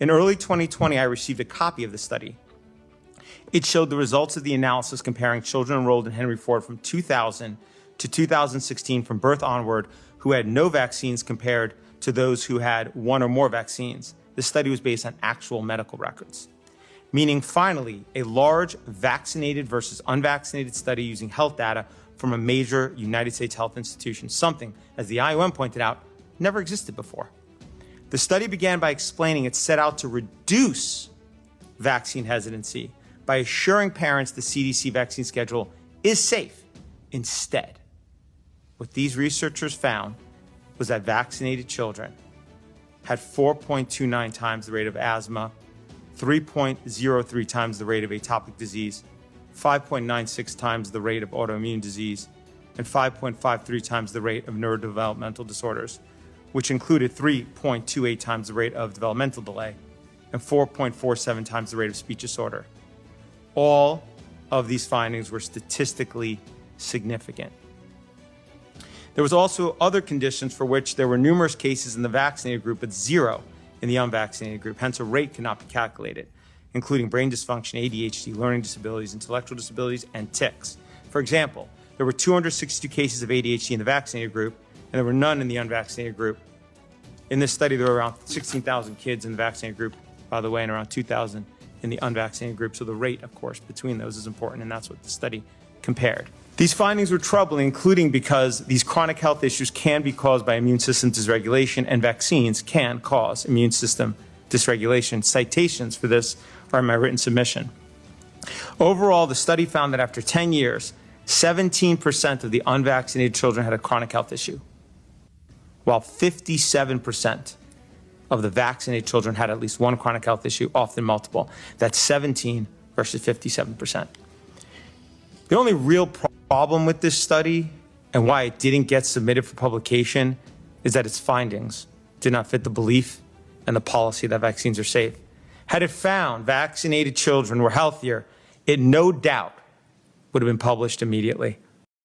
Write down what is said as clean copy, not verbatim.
In early 2020, I received a copy of the study. It showed the results of the analysis comparing children enrolled in Henry Ford from 2000 to 2016 from birth onward who had no vaccines compared to those who had one or more vaccines. The study was based on actual medical records, meaning finally a large vaccinated versus unvaccinated study using health data from a major United States health institution, something, as the IOM pointed out, never existed before. The study began by explaining it set out to reduce vaccine hesitancy by assuring parents the CDC vaccine schedule is safe. Instead, what these researchers found was that vaccinated children had 4.29 times the rate of asthma, 3.03 times the rate of atopic disease, 5.96 times the rate of autoimmune disease, and 5.53 times the rate of neurodevelopmental disorders, which included 3.28 times the rate of developmental delay and 4.47 times the rate of speech disorder. All of these findings were statistically significant. There was also other conditions for which there were numerous cases in the vaccinated group, but zero in the unvaccinated group. Hence, a rate cannot be calculated, including brain dysfunction, ADHD, learning disabilities, intellectual disabilities, and tics. For example, there were 262 cases of ADHD in the vaccinated group, and there were none in the unvaccinated group. In this study, there were around 16,000 kids in the vaccinated group, by the way, and around 2,000 in the unvaccinated group. So the rate, of course, between those is important, and that's what the study compared. These findings were troubling, including because these chronic health issues can be caused by immune system dysregulation, and vaccines can cause immune system dysregulation. Citations for this are in my written submission. Overall, the study found that after 10 years, 17% of the unvaccinated children had a chronic health issue, while 57% of the vaccinated children had at least one chronic health issue, often multiple. That's 17 versus 57%. The only real problem with this study and why it didn't get submitted for publication is that its findings did not fit the belief and the policy that vaccines are safe. Had it found vaccinated children were healthier, it no doubt would have been published immediately.